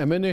MNA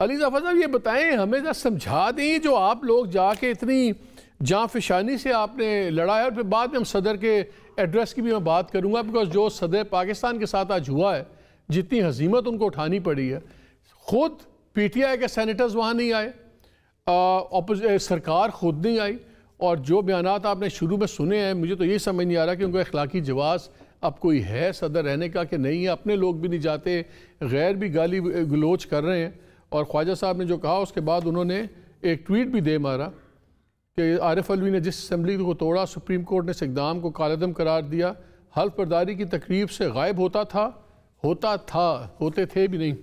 Ali Zafar صاحب یہ بتائیں ہمیں ذرا سمجھا دیں جو آپ لوگ جا کے اتنی جاں فشانی سے آپ نے لڑایا، اور پھر بعد میں ہم صدر کے ایڈریس کی بھی میں بات کروں گا، بیکاز جو صدر پاکستان کے ساتھ آج ہوا ہے، جتنی ہزیمت ان کو اٹھانی پڑی ہے، خود پی ٹی آئی کے سینیٹرز وہاں نہیں آئے، سرکار خود نہیں آئی، اور جو بیانات آپ نے شروع میں سنے ہیں مجھے تو یہ سمجھ نہیں آ رہا کہ ان کو اخلاقی جواز اب کوئی ہے صدر رہنے کا کہ نہیں ہے، اپنے لوگ بھی نہیں جاتے، غیر بھی گالی گلوچ کر رہے ہیں، اور خواجہ صاحب نے جو کہا اس کے بعد انہوں نے ایک ٹویٹ بھی دے مارا کہ عارف علوی نے جس اسمبلی کو توڑا، سپریم کورٹ نے اس اقدام کو کالعدم قرار دیا، حلف برداری کی تقریب سے غائب ہوتے تھے بھی نہیں،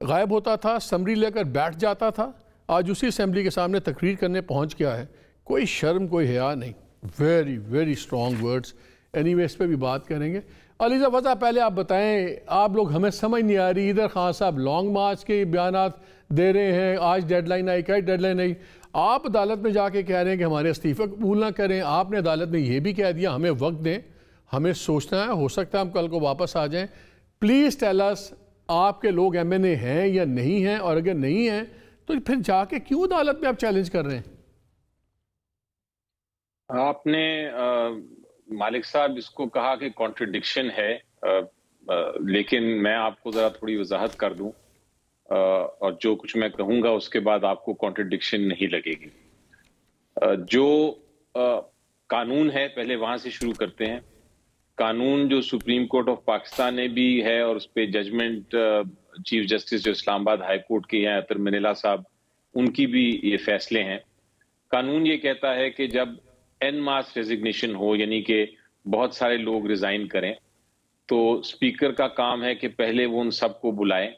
غائب ہوتا تھا، اسمبلی لے کر بیٹھ جاتا تھا، آج اسی اسمبلی کے سامنے تقریر کرنے پہنچ گیا ہے، کوئی شرم کوئی حیا نہیں۔ Very very strong words, anyway اس پہ بھی بات کریں گے۔ علی ظفر صاحب پہلے آپ بتائیں، آپ لوگ ہمیں سمجھ نہیں آ رہی، ادھر خان صاحب لانگ مارچ کے بیانات دے رہے ہیں، آج ڈیڈ لائن آئی، کئی ڈیڈ لائن آئی، آپ عدالت میں جا کے کہہ رہے ہیں کہ ہمارے استعفے قبول نہ کریں، آپ نے عدالت میں یہ بھی کہہ دیا ہمیں وقت دیں، ہمیں سوچنا ہے، ہو سکتا ہے ہم کل کو واپس آ جائیں، پلیز ٹیل اس آپ کے لوگ ایم این اے ہیں یا نہیں ہیں، اور اگر نہیں ہیں تو پھر جا کے کیوں عدالت میں آپ چیلنج کر رہے ہیں؟ آپ نے مالک صاحب اس کو کہا کہ کانٹرڈکشن ہے، لیکن میں آپ کو ذرا تھوڑی وضاحت کر دوں، اور جو کچھ میں کہوں گا اس کے بعد آپ کو کانٹرڈکشن نہیں لگے گی۔ جو قانون ہے پہلے وہاں سے شروع کرتے ہیں۔ قانون جو سپریم کورٹ آف پاکستان نے بھی ہے، اور اس پہ ججمنٹ چیف جسٹس جو اسلام آباد ہائی کورٹ کے ہیں عطر منیلا صاحب، ان کی بھی یہ فیصلے ہیں۔ قانون یہ کہتا ہے کہ جب این ماس ریزگنیشن ہو، یعنی کہ بہت سارے لوگ ریزائن کریں، تو اسپیکر کا کام ہے کہ پہلے وہ ان سب کو بلائیں،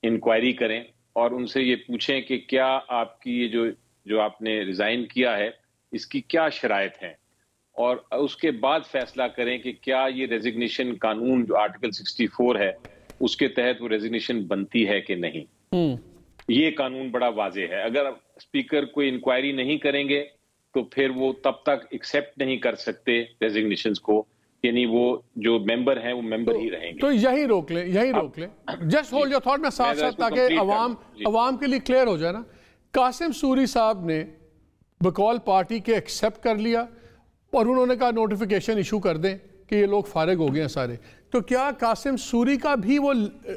انکوائری کریں، اور ان سے یہ پوچھیں کہ کیا آپ کی یہ جو آپ نے ریزائن کیا ہے اس کی کیا شرائط ہیں، اور اس کے بعد فیصلہ کریں کہ کیا یہ ریزگنیشن قانون جو آرٹیکل 64 ہے اس کے تحت وہ ریزگنیشن بنتی ہے کہ نہیں۔ یہ قانون بڑا واضح ہے۔ اگر اسپیکر کوئی انکوائری نہیں کریں گے تو پھر وہ تب تک ایکسیپٹ نہیں کر سکتے ریزگنیشنز کو، یعنی وہ جو ممبر ہیں وہ ممبر ہی رہیں گے۔ تو یہی روک لیں جسٹ ہولڈ یور تھاٹ، میں ساتھ ساتھ تاکہ عوام کے لیے کلیئر ہو جائے نا۔ قاسم سوری صاحب نے بقول پارٹی کے ایکسیپٹ کر لیا، اور انہوں نے کہا نوٹیفیکیشن ایشو کر دیں کہ یہ لوگ فارغ ہو گئے ہیں سارے، تو کیا قاسم سوری کا بھی وہ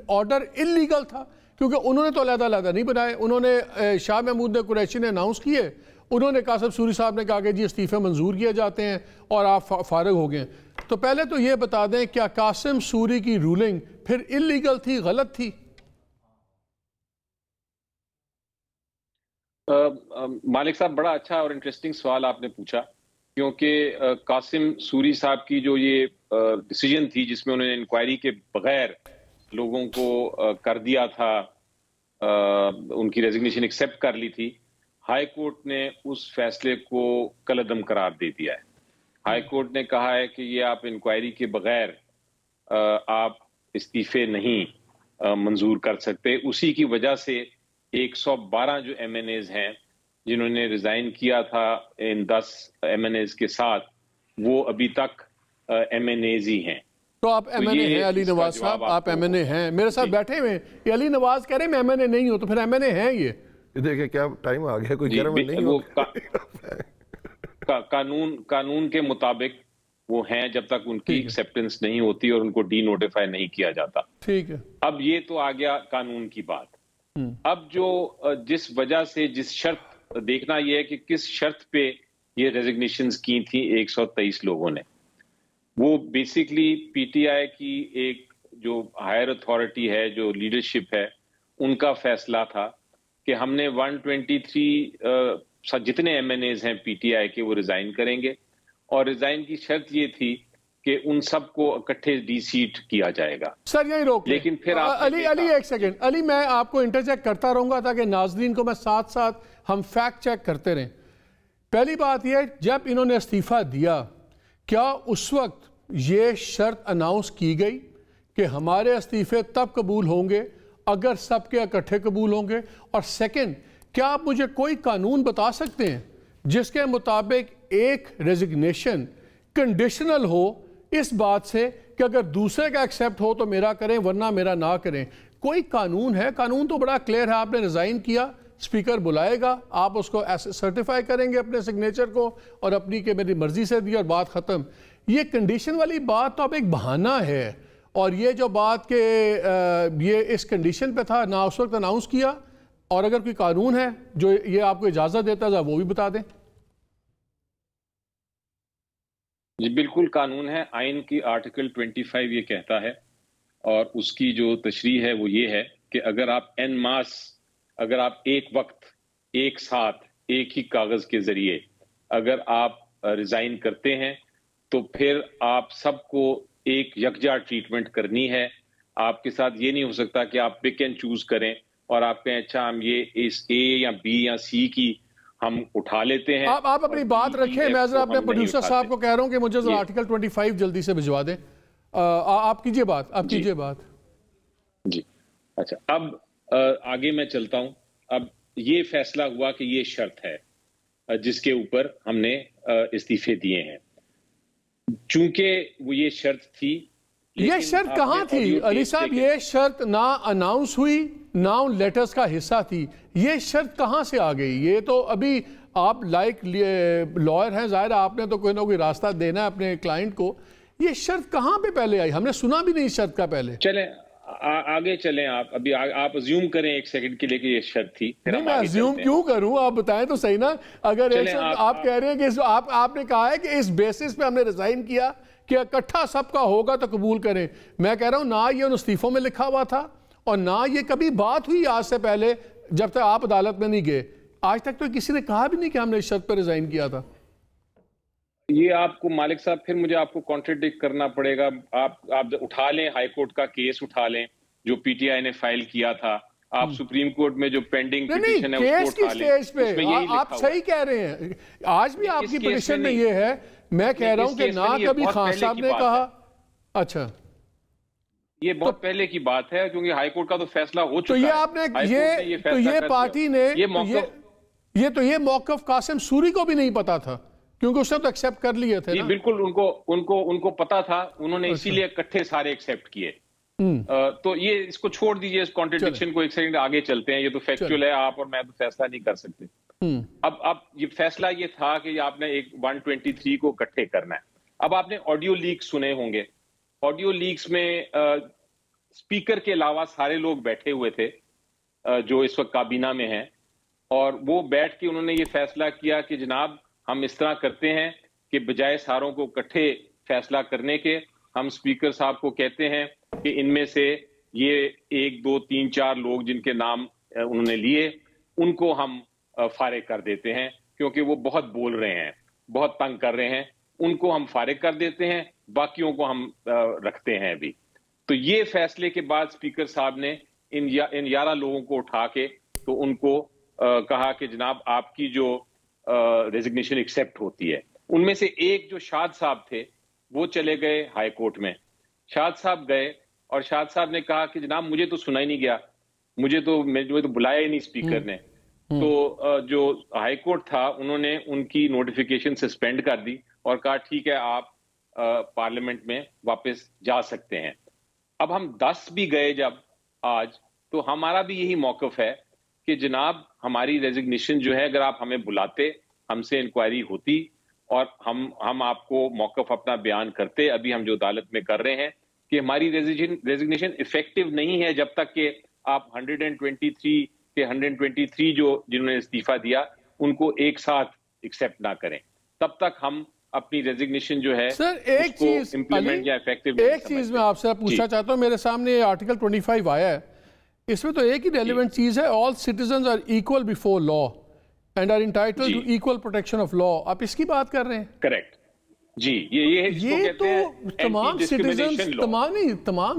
آرڈر انلیگل تھا؟ کیونکہ انہوں نے تو علیحدہ علیحدہ نہیں بنائے، انہوں نے شاہ محمود قریشی نے اناؤنس کیے، انہوں نے قاسم سوری صاحب نے کہا کہ جی استعفے منظور کیے جاتے ہیں اور آپ فارغ ہو گئے۔ تو پہلے تو یہ بتا دیں کیا قاسم سوری کی رولنگ پھر انلیگل تھی، غلط تھی؟ مالک صاحب بڑا اچھا اور انٹرسٹنگ سوال آپ نے پوچھا، کیونکہ قاسم سوری صاحب کی جو یہ ڈیسیجن تھی جس میں انہوں نے انکوائری کے بغیر لوگوں کو کر دیا تھا، ان کی ریزگنیشن ایکسیپٹ کر لی تھی، ہائی کورٹ نے اس فیصلے کو کالعدم قرار دے دیا ہے۔ ہائی کورٹ نے کہا ہے کہ یہ آپ انکوائری کے بغیر آپ استعفے نہیں منظور کر سکتے۔ اسی کی وجہ سے 112 جو ایم این ایز ہیں جنہوں نے ریزائن کیا تھا ان 10 ایم این ایز کے ساتھ، وہ ابھی تک ایم این ایز ہی ہیں۔ تو آپ ایم این اے ہیں علی نواز صاحب، آپ ایم این اے ہیں، میرے ساتھ بیٹھے ہوئے ہیں، یہ علی نواز کہہ رہے ہیں میں ایم این اے نہیں ہوں، تو پھر ایم این اے ہیں یہ دیکھیں کیا ٹائم آ گیا، کوئی گرم نہیں ہو۔ قانون کے مطابق وہ ہیں جب تک ان کی ایکسیپٹنس نہیں ہوتی اور ان کو ڈی نوٹیفائی نہیں کیا جاتا۔ ٹھیک ہے، اب یہ تو آ گیا قانون کی بات۔ اب جو جس وجہ سے جس شرط، دیکھنا یہ ہے کہ کس شرط پہ یہ ریزگنیشنز کی تھی 123 لوگوں نے۔ وہ بیسیکلی پی ٹی آئی کی ایک جو ہائر اتھارٹی ہے، جو لیڈرشپ ہے، ان کا فیصلہ تھا کہ ہم نے 123 جتنے ایم این ایز ہیں پی ٹی آئی کے وہ ریزائن کریں گے، اور ریزائن کی شرط یہ تھی کہ ان سب کو اکٹھے ڈی سیٹ کیا جائے گا۔ سر یہی روک لیں، لیکن پھر علی ایک سیکنڈ، علی میں آپ کو انٹرجیکٹ کرتا رہوں گا تاکہ ناظرین کو میں ساتھ ساتھ ہم فیکٹ چیک کرتے رہیں۔ پہلی بات یہ، جب انہوں نے استعفیٰ دیا کیا اس وقت یہ شرط اناؤنس کی گئی کہ ہمارے استعفے تب قبول ہوں گے اگر سب کے اکٹھے قبول ہوں گے؟ اور سیکنڈ، کیا آپ مجھے کوئی قانون بتا سکتے ہیں جس کے مطابق ایک ریزگنیشن کنڈیشنل ہو اس بات سے کہ اگر دوسرے کا ایکسیپٹ ہو تو میرا کریں ورنہ میرا نہ کریں؟ کوئی قانون ہے؟ قانون تو بڑا کلیئر ہے. آپ نے ریزائن کیا, اسپیکر بلائے گا, آپ اس کو سرٹیفائی کریں گے اپنے سگنیچر کو اور اپنی کہ میری مرضی سے دی اور بات ختم. یہ کنڈیشن والی بات تو اب ایک بہانہ ہے. اور یہ جو بات کہ یہ اس کنڈیشن پہ تھا, نہ اس وقت اناؤنس کیا, اور اگر کوئی قانون ہے جو یہ آپ کو اجازت دیتا ہے وہ بھی بتا دیں. جی بالکل قانون ہے. آئین کی آرٹیکل 25 یہ کہتا ہے, اور اس کی جو تشریح ہے وہ یہ ہے کہ اگر آپ این ماس, اگر آپ ایک وقت, ایک ساتھ, ایک ہی کاغذ کے ذریعے اگر آپ ریزائن کرتے ہیں تو پھر آپ سب کو ایک یکجا ٹریٹمنٹ کرنی ہے. آپ کے ساتھ یہ نہیں ہو سکتا کہ آپ پک اینڈ چوز کریں اور آپ کہیں اچھا ہم یہ اس اے یا بی یا سی کی ہم اٹھا لیتے ہیں. آپ اپنی بات رکھیں, میں ذرا اپنے پروڈیوسر صاحب کو کہہ رہا ہوں کہ مجھے ذرا آرٹیکل 25 جلدی سے بھجوا دیں. آپ کیجئے بات, آپ کیجئے بات. جی اچھا, اب آگے میں چلتا ہوں. اب یہ فیصلہ ہوا کہ یہ شرط ہے جس کے اوپر ہم نے استعفے دیے ہیں. چونکہ وہ یہ شرط تھی, یہ شرط کہاں تھی علی صاحب؟ یہ شرط نہ اناؤنس ہوئی نہ ان لیٹرز کا حصہ تھی. یہ شرط کہاں سے آ گئی؟ یہ تو ابھی آپ لائک لائر ہیں, ظاہر آپ نے تو کوئی نہ کوئی راستہ دینا ہے اپنے کلائنٹ کو. یہ شرط کہاں پہ پہلے آئی؟ ہم نے سنا بھی نہیں اس شرط کا پہلے. چلیں آگے چلیں, آپ ابھی آپ ازیوم کریں ایک سیکنڈ کے لیے کہ یہ شرط تھی. نہیں, میں ازیوم کیوں کروں, آپ بتائیں تو صحیح نا. اگر آپ کہہ رہے ہیں کہ آپ نے کہا ہے کہ اس بیسس پہ ہم نے ریزائن کیا کہ اکٹھا سب کا ہوگا تو قبول کریں. میں کہہ رہا ہوں نہ یہ ان استعفوں میں لکھا ہوا تھا اور نہ یہ کبھی بات ہوئی آج سے پہلے جب تک آپ عدالت میں نہیں گئے. آج تک تو کسی نے کہا بھی نہیں کہ ہم نے اس شرط پہ ریزائن کیا تھا. یہ آپ کو مالک صاحب پھر مجھے آپ کو کانٹریڈکٹ کرنا پڑے گا. آپ اٹھا لیں ہائی کورٹ کا کیس, اٹھا لیں جو پی ٹی آئی نے فائل کیا تھا. آپ سپریم کورٹ میں جو پینڈنگ پٹیشن ہے اس کو اٹھا لیں. کیس کی سٹیج پہ آپ صحیح کہہ رہے ہیں. آج بھی آپ کی پٹیشن میں یہ ہے. میں کہہ رہا ہوں کہ نہ کبھی خان صاحب نے کہا. اچھا, یہ بہت پہلے کی بات ہے کیونکہ ہائی کورٹ کا تو فیصلہ ہو چکا ہے. تو یہ آپ نے تو یہ پارٹی نے یہ موقف قاسم سوری کو بھی نہیں پتا تھا کیونکہ اس نے تو ایکسیپٹ کر لیے تھے. بالکل ان کو پتا تھا, انہوں نے اسی لیے اکٹھے سارے ایکسیپٹ کیے. تو یہ اس کو چھوڑ دیجئے, اس کانٹرڈکشن کو. ایک سیکنڈ آگے چلتے ہیں, یہ تو فیکچول ہے, آپ اور میں تو فیصلہ نہیں کر سکتے. اب یہ فیصلہ یہ تھا کہ آپ نے ایک 123 کو اکٹھے کرنا ہے. اب آپ نے آڈیو لیک سنے ہوں گے. آڈیو لیکس میں اسپیکر کے علاوہ سارے لوگ بیٹھے ہوئے تھے جو اس وقت کابینہ میں ہیں, اور وہ بیٹھ کے انہوں نے یہ فیصلہ کیا کہ جناب ہم اس طرح کرتے ہیں کہ بجائے ساروں کو اکٹھے فیصلہ کرنے کے, ہم اسپیکر صاحب کو کہتے ہیں کہ ان میں سے یہ 1 2 3 4 لوگ جن کے نام انہوں نے لیے ان کو ہم فارغ کر دیتے ہیں کیونکہ وہ بہت بول رہے ہیں, بہت تنگ کر رہے ہیں. ان کو ہم فارغ کر دیتے ہیں, باقیوں کو ہم رکھتے ہیں ابھی. تو یہ فیصلے کے بعد اسپیکر صاحب نے ان 11 لوگوں کو اٹھا کے تو ان کو کہا کہ جناب آپ کی جو ریزگنیشن ایکسیپٹ ہوتی ہے. ان میں سے ایک جو شاد صاحب تھے وہ چلے گئے ہائی کورٹ میں. شاد صاحب گئے اور شاد صاحب نے کہا کہ جناب مجھے تو سنا ہی نہیں گیا, مجھے تو بلایا ہی نہیں اسپیکر نے. تو جو ہائی کورٹ تھا انہوں نے ان کی نوٹیفیکیشن سسپینڈ کر دی اور کہا ٹھیک ہے آپ پارلیمنٹ میں واپس جا سکتے ہیں. اب ہم 10 بھی گئے جب آج, تو ہمارا بھی یہی موقف ہے کہ جناب ہماری ریزگنیشن جو ہے, اگر آپ ہمیں بلاتے, ہم سے انکوائری ہوتی اور ہم آپ کو موقف اپنا بیان کرتے. ابھی ہم جو عدالت میں کر رہے ہیں کہ ہماری ریزگنیشن افیکٹو نہیں ہے جب تک کہ آپ 123 کے 123 جنہوں نے استعفیٰ دیا ان کو ایک ساتھ ایکسیپٹ نہ کریں, تب تک ہم اپنی ریزگنیشن جو ہے سر ایک چیز امپلیمنٹ یا ایفیکٹو ایک چیز میں آپ سے پوچھنا چاہتا ہوں. میرے سامنے آرٹیکل 25 آیا ہے, اس میں تو ایک ہی ریلیونٹ چیز ہے, all citizens are equal before law and are entitled to equal protection of law. آپ اس کی بات کر رہے ہیں؟ کریکٹ جی. یہ تو تمام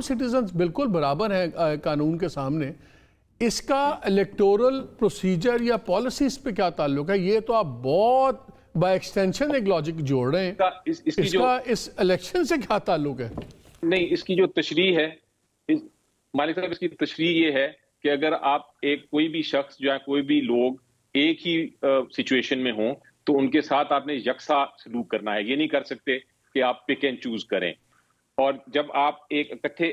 سٹیزنز بالکل برابر ہیں قانون کے سامنے. اس کا الیکٹورل پروسیجر یا پالیسیز پہ کیا تعلق ہے؟ یہ تو آپ بہت بائی ایکسٹینشن ایک لاجک جوڑ رہے ہیں. اس کا اس الیکشن سے کیا تعلق ہے؟ نہیں, اس کی جو تشریح ہے مالک صاحب, اس کی تشریح یہ ہے کہ اگر آپ کوئی بھی شخص جو ہے, کوئی بھی لوگ ایک ہی سچویشن میں ہوں تو ان کے ساتھ آپ نے یکساں سلوک کرنا ہے. یہ نہیں کر سکتے کہ آپ پک اینڈ چوز کریں. اور جب آپ ایک اکٹھے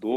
2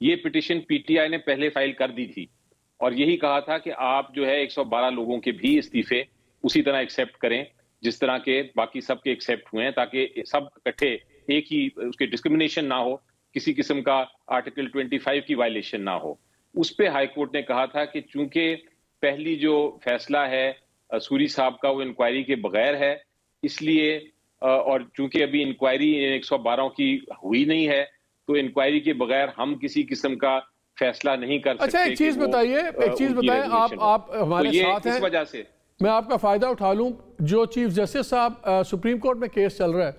یہ پٹیشن پی ٹی آئی نے پہلے فائل کر دی تھی اور یہی کہا تھا کہ آپ جو ہے 112 لوگوں کے بھی استعفے اسی طرح ایکسیپٹ کریں جس طرح کے باقی سب کے ایکسیپٹ ہوئے ہیں، تاکہ سب اکٹھے ایک ہی اس کے ڈسکرمنیشن نہ ہو، کسی قسم کا آرٹیکل 25 کی وائلیشن نہ ہو۔ اس پہ ہائی کورٹ نے کہا تھا کہ چونکہ پہلی جو فیصلہ ہے سوری صاحب کا وہ انکوائری کے بغیر ہے، اس لیے اور چونکہ ابھی انکوائری 112 کی ہوئی نہیں ہے تو انکوائری کے بغیر ہم کسی قسم کا فیصلہ نہیں کر سکتے۔ اچھا ایک چیز بتائیے آپ ہمارے ساتھ ہیں، اس وجہ سے میں آپ کا فائدہ اٹھا لوں، جو چیف جسٹس صاحب سپریم کورٹ میں کیس چل رہا ہے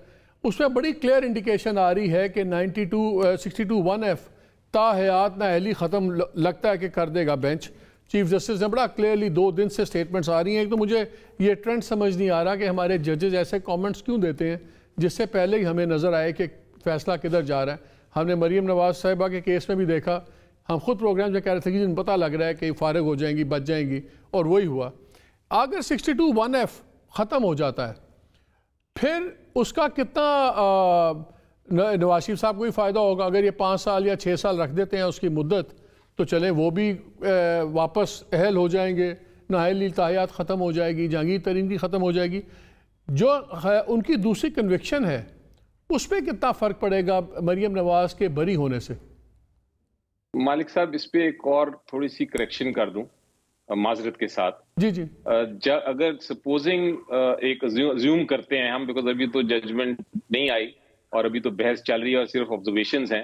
اس میں بڑی کلیئر انڈیکیشن آ رہی ہے کہ 62(1)(F) تا حیات نااہلی ختم لگتا ہے کہ کر دے گا بینچ۔ چیف جسٹس نے بڑا کلیئرلی 2 دن سے سٹیٹمنٹس آ رہی ہیں۔ ایک تو مجھے یہ ٹرینڈ سمجھ نہیں آ رہا کہ ہمارے ججز ایسے کامنٹس کیوں دیتے ہیں جس سے پہلے ہی ہمیں نظر آئے کہ فیصلہ کدھر جا رہا ہے۔ ہم نے مریم نواز صاحبہ کے کیس میں بھی دیکھا، ہم خود پروگرام میں کہہ رہے تھے کہ جن پتہ لگ رہا ہے کہ فارغ ہو جائیں گی، بچ جائیں گی، اور وہی ہوا۔ اگر 62(1)(F) ختم ہو جاتا ہے پھر اس کا کتنا نواز شریف صاحب کو بھی فائدہ ہوگا؟ اگر یہ 5 سال یا 6 سال رکھ دیتے ہیں اس کی مدت تو چلیں وہ بھی واپس اہل ہو جائیں گے، نااہلی تاحیات ختم ہو جائے گی، جہانگیر ترین کی ختم ہو جائے گی۔ جو ان کی دوسری کنوکشن ہے اس پہ کتنا فرق پڑے گا مریم نواز کے بری ہونے سے؟ مالک صاحب اس پہ ایک اور تھوڑی سی کریکشن کر دوں معذرت کے ساتھ۔ جی اگر سپوزنگ ایک زیوم کرتے ہیں ہم، بیکاز ابھی تو ججمنٹ نہیں آئی اور ابھی تو بحث چل رہی ہے اور صرف آبزرویشنز ہیں،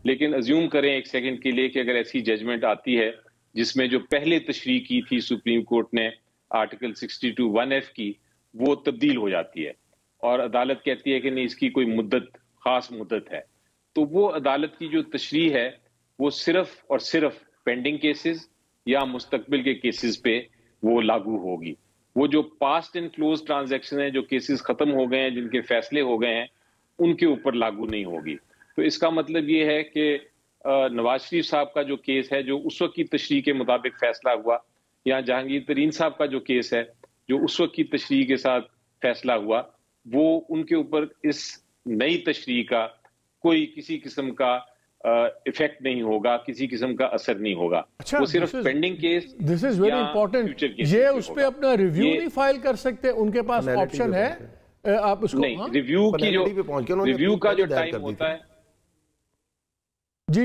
لیکن ازیوم کریں ایک سیکنڈ کے لیے کہ اگر ایسی ججمنٹ آتی ہے جس میں جو پہلے تشریح کی تھی سپریم کورٹ نے آرٹیکل 62(1)(F) کی وہ تبدیل ہو جاتی ہے اور عدالت کہتی ہے کہ نہیں اس کی کوئی مدت، خاص مدت ہے، تو وہ عدالت کی جو تشریح ہے وہ صرف اور صرف پینڈنگ کیسز یا مستقبل کے کیسز پہ وہ لاگو ہوگی۔ وہ جو پاسٹ اینڈ کلوز ٹرانزیکشن ہیں، جو کیسز ختم ہو گئے ہیں، جن کے فیصلے ہو گئے ہیں، ان کے اوپر لاگو نہیں ہوگی۔ تو اس کا مطلب یہ ہے کہ نواز شریف صاحب کا جو کیس ہے جو اس وقت کی تشریح کے مطابق فیصلہ ہوا، یا جہانگیر ترین صاحب کا جو کیس ہے جو اس وقت کی تشریح کے ساتھ فیصلہ ہوا، وہ ان کے اوپر اس نئی تشریح کا کوئی کسی قسم کا ایفیکٹ نہیں ہوگا، کسی قسم کا اثر نہیں ہوگا۔ وہ صرف pending case this is very important, یہ اس پہ اپنا ریویو نہیں فائل کر سکتے، ان کے پاس آپشن ہے آپ اس کو نہیں، ریویو کا جو ٹائم ہوتا ہے، جی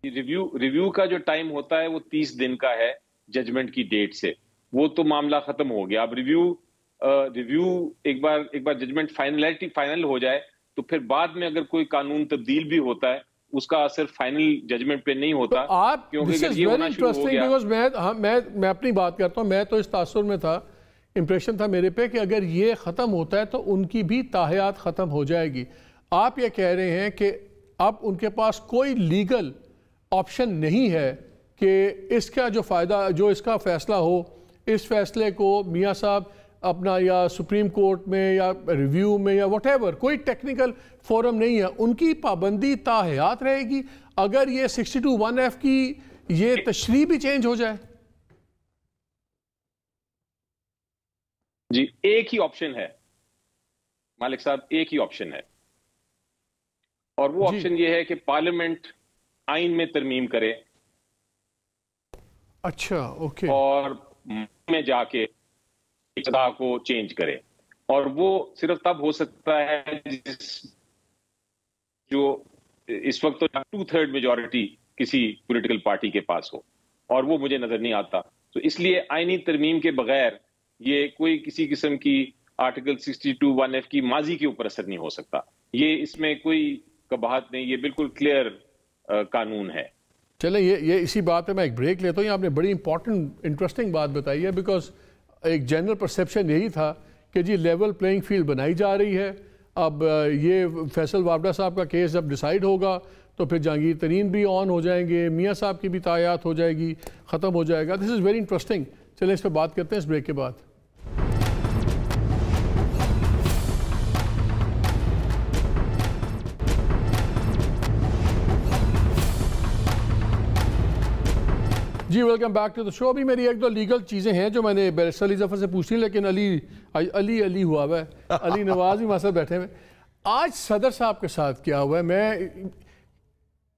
ریویو کا جو ٹائم ہوتا ہے وہ 30 دن کا ہے ججمنٹ کی ڈیٹ سے، وہ تو معاملہ ختم ہو گیا۔ اب ریویو ایک بار ججمنٹ فائنل ہو جائے تو پھر بعد میں اگر کوئی قانون تبدیل بھی ہوتا ہے اس کا اثر فائنل ججمنٹ پہ نہیں ہوتا، کیونکہ اگر یہ ہونا شروع ہو گیا۔ میں اپنی بات کرتا ہوں، میں تو اس تاثر میں تھا، امپریشن تھا میرے پہ کہ اگر یہ ختم ہوتا ہے تو ان کی بھی تاحیات ختم ہو جائے گی۔ آپ یہ کہہ رہے ہیں کہ اب ان کے پاس کوئی لیگل آپشن نہیں ہے کہ اس کا جو فائدہ، جو اس کا فیصلہ ہو، اس فیصلے کو میاں صاحب اپنا یا سپریم کورٹ میں یا ریویو میں یا واٹ ایور، کوئی ٹیکنیکل فورم نہیں ہے، ان کی پابندی تا حیات رہے گی اگر یہ 62(1)(F) کی یہ تشریح بھی چینج ہو جائے؟ جی ایک ہی آپشن ہے مالک صاحب، ایک ہی آپشن ہے، اور وہ آپشن یہ ہے کہ پارلیمنٹ آئین میں ترمیم کرے، اچھا اوکے، اور میں جا کے اقتدا کو چینج کرے، اور وہ صرف تب ہو سکتا ہے جو اس وقت 2/3 میجورٹی کسی پولیٹیکل پارٹی کے پاس ہو، اور وہ مجھے نظر نہیں آتا۔ تو اس لیے آئینی ترمیم کے بغیر یہ کوئی کسی قسم کی آرٹیکل 62(1)(F) کی ماضی کے اوپر اثر نہیں ہو سکتا۔ یہ اس میں کوئی کباہت نہیں، یہ بالکل کلیئر قانون ہے۔ چلیں یہ اسی بات پہ میں ایک بریک لیتا ہوں۔ آپ نے بڑی امپورٹنٹ انٹرسٹنگ بات بتائی ہے، بیکاز ایک جنرل پرسیپشن یہی تھا کہ جی لیول پلینگ فیلڈ بنائی جا رہی ہے۔ اب یہ فیصل وابڈا صاحب کا کیس جب ڈیسائیڈ ہوگا تو پھر جہانگیر ترین بھی آن ہو جائیں گے، میاں صاحب کی بھی تاحیات ہو جائے گی، ختم ہو جائے گا۔ دس از ویری انٹرسٹنگ۔ چلیں اس پہ بات کرتے ہیں اس بریک کے بعد۔ جی ویلکم بیک ٹو دا شو۔ ابھی میری ایک دو لیگل چیزیں ہیں جو میں نے بیرسٹر علی ظفر سے پوچھنی، لیکن علی ہوا ہے، علی نواز بھی ہمارے ساتھ بیٹھے ہوئے۔ آج صدر صاحب کے ساتھ کیا ہوا ہے، میں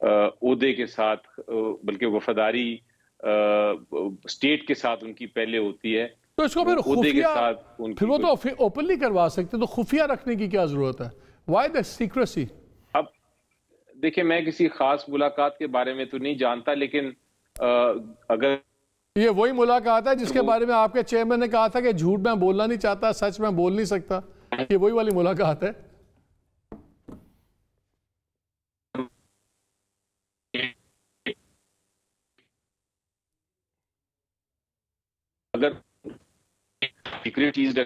عہدے کے ساتھ بلکہ وفاداری اسٹیٹ کے ساتھ ان کی پہلے ہوتی ہے، تو اس کو پھر خفیہ، پھر وہ تو اوپنلی کروا سکتے، تو خفیہ رکھنے کی کیا ضرورت ہے؟ Why the secrecy? اب دیکھیں میں کسی خاص ملاقات کے بارے میں تو نہیں جانتا، لیکن اگر یہ وہی ملاقات ہے جس کے بارے میں آپ کے چیئرمین نے کہا تھا کہ جھوٹ میں بولنا نہیں چاہتا، سچ میں بول نہیں سکتا، یہ وہی والی ملاقات ہے؟ اگر سیکریٹ چیز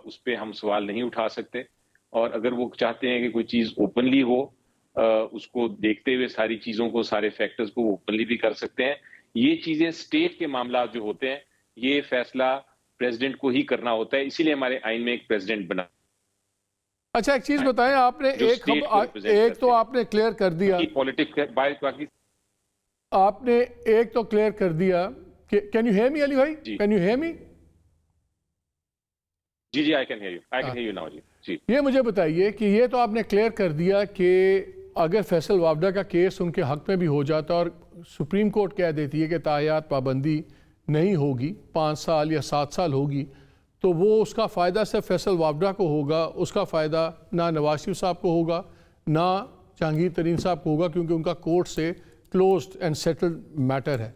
اس پہ ہم سوال نہیں اٹھا سکتے، اور اگر وہ چاہتے ہیں کہ کوئی چیز اوپنلی ہو، اس کو دیکھتے ہوئے ساری چیزوں کو، سارے فیکٹرز کو وہ اوپنلی بھی کر سکتے ہیں۔ یہ چیزیں اسٹیٹ کے معاملات جو ہوتے ہیں یہ فیصلہ پریزیڈنٹ کو ہی کرنا ہوتا ہے، اسی لیے ہمارے آئین میں ایک پریزیڈنٹ بنا۔ اچھا ایک چیز بتائیں، آپ نے ایک تو آپ نے کلیئر کر دیا، آپ نے ایک تو کلیئر کر دیا کہ can you hear me Ali بھائی؟ Can you hear me? جی جی I can hear you now جی۔ یہ مجھے بتائیے کہ یہ تو آپ نے کلیئر کر دیا کہ اگر فیصل وابڈہ کا کیس ان کے حق میں بھی ہو جاتا اور سپریم کورٹ کہہ دیتی ہے کہ تاحیات پابندی نہیں ہوگی، 5 سال یا 7 سال ہوگی، تو وہ اس کا فائدہ صرف فیصل وابڈہ کو ہوگا، اس کا فائدہ نہ نواز شریف صاحب کو ہوگا نہ جہانگیر ترین صاحب کو ہوگا، کیونکہ ان کا کورٹ سے کلوزڈ اینڈ سیٹلڈ میٹر ہے۔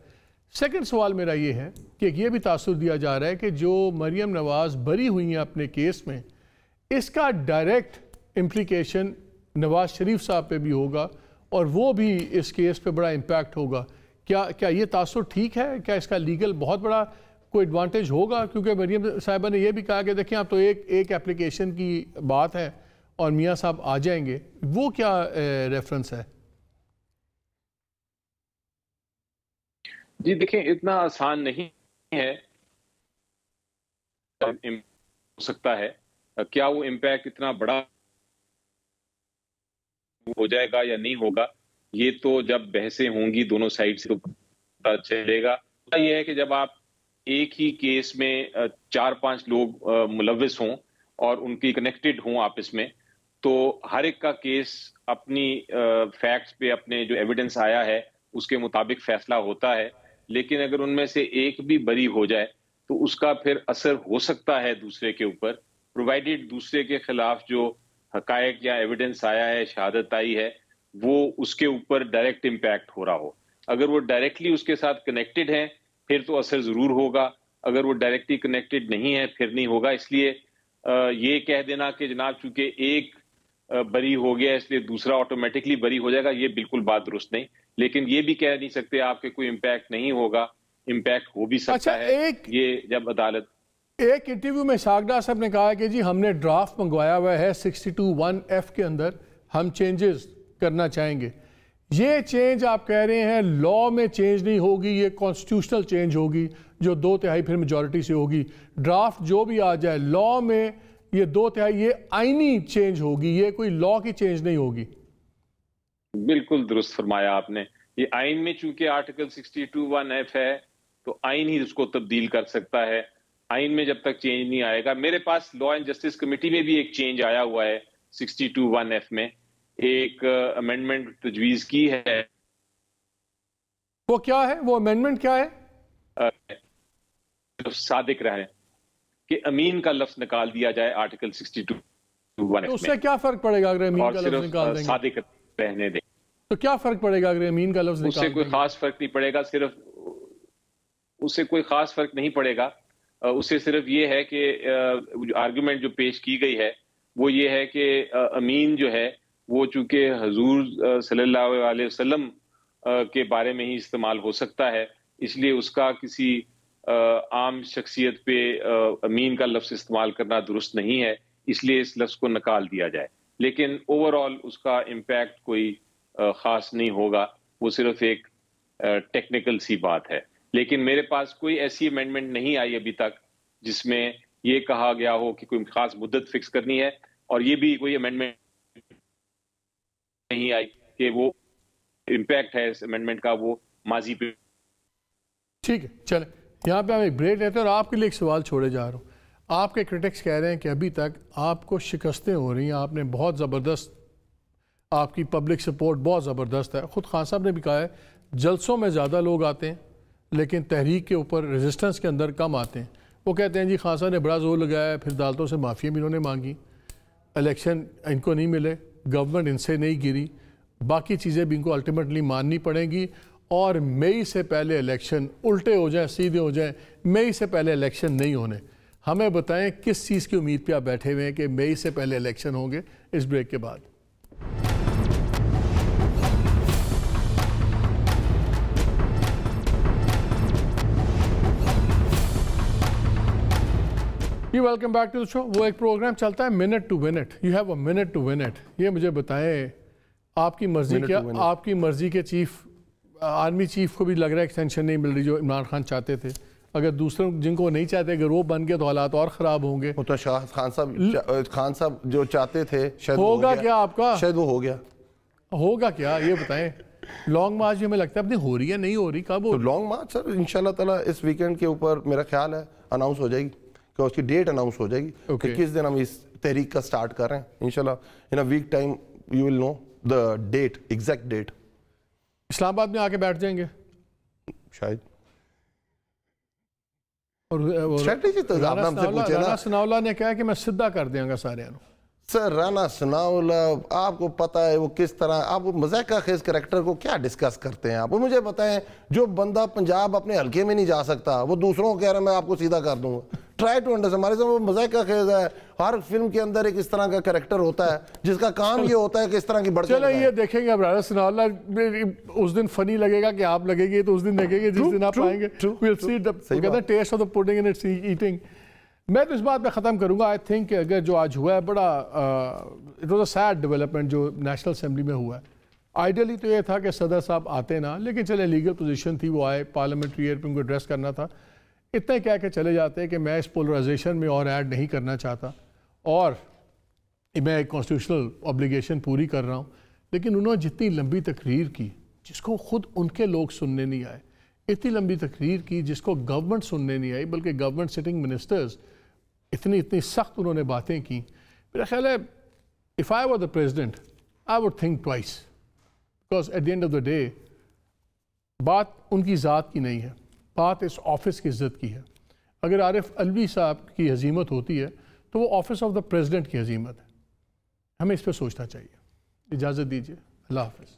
سیکنڈ سوال میرا یہ ہے کہ یہ بھی تاثر دیا جا رہا ہے کہ جو مریم نواز بری ہوئی ہیں اپنے کیس میں، اس کا ڈائریکٹ امپلیکیشن نواز شریف صاحب پہ بھی ہوگا اور وہ بھی اس کیس پہ بڑا امپیکٹ ہوگا۔ کیا یہ تاثر ٹھیک ہے؟ کیا اس کا لیگل بہت بڑا کوئی ایڈوانٹیج ہوگا؟ کیونکہ مریم صاحبہ نے یہ بھی کہا کہ دیکھیں اب تو ایک اپلیکیشن کی بات ہے اور میاں صاحب آ جائیں گے، وہ کیا ریفرنس ہے؟ جی دیکھیں اتنا آسان نہیں ہے، ہو سکتا ہے، کیا وہ امپیکٹ اتنا بڑا ہو جائے گا یا نہیں ہوگا یہ تو جب بحثیں ہوں گی دونوں سائڈ سے تو پتہ چلے گا۔ یہ ہے کہ جب آپ ایک ہی کیس میں 4-5 لوگ ملوث ہوں اور ان کی کنیکٹڈ ہوں آپس میں، تو ہر ایک کا کیس اپنی فیکٹس پہ، اپنے جو ایویڈنس آیا ہے اس کے مطابق فیصلہ ہوتا ہے، لیکن اگر ان میں سے ایک بھی بری ہو جائے تو اس کا پھر اثر ہو سکتا ہے دوسرے کے اوپر، پرووائڈیڈ دوسرے کے خلاف جو حقائق یا ایویڈنس آیا ہے، شہادت آئی ہے، وہ اس کے اوپر ڈائریکٹ امپیکٹ ہو رہا ہو۔ اگر وہ ڈائریکٹلی اس کے ساتھ کنیکٹڈ ہیں پھر تو اثر ضرور ہوگا، اگر وہ ڈائریکٹلی کنیکٹڈ نہیں ہے پھر نہیں ہوگا۔ اس لیے یہ کہہ دینا کہ جناب چونکہ ایک بری ہو گیا اس لیے دوسرا آٹومیٹکلی بری ہو جائے گا، یہ بالکل بات درست نہیں، لیکن یہ بھی کہہ نہیں سکتے آپ کہ کوئی امپیکٹ نہیں ہوگا، امپیکٹ ہو بھی سکتا ہے۔ یہ جب عدالت ایک انٹرویو میں اسحاق ڈار صاحب نے کہا کہ جی ہم نے ڈرافٹ منگوایا ہوا ہے 62(1)F کے اندر، ہم چینجز کرنا چاہیں گے۔ یہ چینج آپ کہہ رہے ہیں لا میں چینج نہیں ہوگی، یہ کانسٹیٹیوشنل چینج ہوگی جو 2/3 پھر میجورٹی سے ہوگی۔ ڈرافٹ جو بھی آ جائے لا میں یہ 2/3 یہ آئینی چینج ہوگی، یہ کوئی لا کی چینج نہیں ہوگی۔ بالکل درست فرمایا آپ نے، یہ آئین میں چونکہ آرٹیکل 62(1)F ہے تو آئین ہی اس کو تبدیل کر سکتا ہے، آئین میں جب تک چینج نہیں آئے گا۔ میرے پاس لا اینڈ جسٹس کمیٹی میں بھی ایک چینج آیا ہوا ہے 62(1)F میں، ایک امینڈمنٹ تجویز کی ہے۔ وہ کیا ہے؟ وہ امینڈمنٹ کیا ہے؟ صادق رہے کہ امین کا لفظ نکال دیا جائے آرٹیکل 62(1)F میں۔ اس سے کیا فرق پڑے گا اگر امین کا لفظ نکال دیں گے؟ صادق رہنے دیں تو کیا فرق پڑے گا اگر امین کا لفظ نکال دیں گے؟ اس سے کوئی خاص فرق نہیں پڑے گا، صرف اس سے کوئی خاص فرق نہیں پڑے گا، اس سے صرف یہ ہے کہ آرگومنٹ جو پیش کی گئی ہے وہ یہ ہے کہ امین جو ہے وہ چونکہ حضور صلی اللہ علیہ وسلم کے بارے میں ہی استعمال ہو سکتا ہے، اس لیے اس کا کسی عام شخصیت پہ امین کا لفظ استعمال کرنا درست نہیں ہے، اس لیے اس لفظ کو نکال دیا جائے۔ لیکن اوور آل اس کا امپیکٹ کوئی خاص نہیں ہوگا، وہ صرف ایک ٹیکنیکل سی بات ہے۔ لیکن میرے پاس کوئی ایسی امینڈمنٹ نہیں آئی ابھی تک جس میں یہ کہا گیا ہو کہ کوئی خاص مدت فکس کرنی ہے، اور یہ بھی کوئی امینڈمنٹ نہیں آئی کہ وہ امپیکٹ ہے اس امینڈمنٹ کا وہ ماضی پہ۔ ٹھیک ہے، چلیں یہاں پہ ہم ایک بریک لیتے ہیں اور آپ کے لیے ایک سوال چھوڑے جا رہا ہوں۔ آپ کے کرٹکس کہہ رہے ہیں کہ ابھی تک آپ کو شکستیں ہو رہی ہیں, آپ نے بہت زبردست, آپ کی پبلک سپورٹ بہت زبردست ہے. خود خان صاحب نے بھی کہا ہے جلسوں میں زیادہ لوگ آتے ہیں لیکن تحریک کے اوپر ریزسٹنس کے اندر کم آتے ہیں. وہ کہتے ہیں جی خان صاحب نے بڑا زور لگایا, پھر عدالتوں سے معافیاں بھی انہوں نے مانگی, الیکشن ان کو نہیں ملے, گورنمنٹ ان سے نہیں گری, باقی چیزیں بھی ان کو الٹیمیٹلی ماننی پڑیں گی, اور مئی سے پہلے الیکشن الٹے ہو جائیں سیدھے ہو جائیں, مئی سے پہلے الیکشن نہیں ہونے. ہمیں بتائیں کس چیز کی امید پہ آپ بیٹھے ہوئے ہیں کہ مئی سے پہلے الیکشن ہوں گے اس بریک کے بعد. جی welcome back to the show. وہ ایک پروگرام چلتا ہے minute to minute, you have a minute to minute. یہ مجھے بتائیں آپ کی مرضی کیا, آپ کی مرضی کے چیف آرمی چیف کو بھی لگ رہا ہے ایکسٹینشن نہیں مل رہی جو عمران خان چاہتے تھے. اگر دوسروں جن کو نہیں چاہتے اگر وہ بن گئے تو حالات اور خراب ہوں گے. تو شاہ خان صاحب جو چاہتے تھے شاید ہوگا کیا آپ کا, شاید وہ ہو گیا, ہوگا کیا یہ بتائیں. لانگ مارچ بھی ہمیں لگتا ہے اپنی ہو رہی ہے نہیں ہو رہی, کب ہو؟ لانگ مارچ سر انشاءاللہ تعالیٰ اس ویکینڈ کے اوپر میرا خیال ہے اناؤنس ہو جائے گی, کہ اس کی ڈیٹ اناؤنس ہو جائے گی کہ کس دن ہم اس تحریک کا سٹارٹ کر رہے ہیں. انشاءاللہ in a week time you will know the date, exact date. Islamabad میں آ کے بیٹھ جائیں گے شاید. اور رانا ثناءاللہ نے کہا کہ میں سدھا کر دیا گا سارے. سر رانا ثناءاللہ آپ کو پتہ ہے وہ کس طرح, آپ مذائقہ خیز کریکٹر کو کیا ڈسکس کرتے ہیں آپ. مجھے بتائیں جو بندہ پنجاب اپنے حلقے میں نہیں جا سکتا وہ دوسروں کو کہہ رہا ہے میں آپ کو سیدھا کر دوں گا. Try to understand. ہمارے ساتھ وہ مذائقہ خیز ہے, ہر فلم کے اندر ایک اس طرح کا کریکٹر ہوتا ہے جس کا کام یہ ہوتا ہے کہ اس طرح کی بڑھتی. چلیں یہ دیکھیں گے اب رانا ثناءاللہ اس دن فنی لگے گا کہ آپ لگے گی, تو اس دن دیکھیں گے جس دن آپ آئیں گے. کہتے ہیں taste of the pudding and its eating. میں تو اس بات میں ختم کروں گا. آئی تھنک کہ اگر جو آج ہوا ہے بڑا it was a sad development جو نیشنل اسمبلی میں ہوا ہے. آئیڈیلی تو یہ تھا کہ صدر صاحب آتے نا, لیکن چلے لیگل پوزیشن تھی وہ آئے, پارلیمنٹری ایئر پہ ان کو ایڈریس کرنا تھا. اتنے کہہ کے چلے جاتے کہ میں اس پولرائزیشن میں اور ایڈ نہیں کرنا چاہتا اور میں ایک کانسٹیٹیوشنل اوبلیگیشن پوری کر رہا ہوں. لیکن انہوں نے جتنی لمبی تقریر کی جس کو خود ان کے لوگ سننے نہیں آئے, اتنی لمبی تقریر کی جس کو گورنمنٹ سننے نہیں آئی بلکہ گورنمنٹ سٹنگ منسٹرز اتنی سخت انہوں نے باتیں کی. میرا خیال ہے if I were the president I would think twice, because at the end of the day بات ان کی ذات کی نہیں ہے, بات اس آفس کی عزت کی ہے. اگر عارف علوی صاحب کی ہزیمت ہوتی ہے تو وہ آفس آف دا پریزیڈنٹ کی ہزیمت ہے. ہمیں اس پہ سوچنا چاہیے. اجازت دیجیے, اللہ حافظ.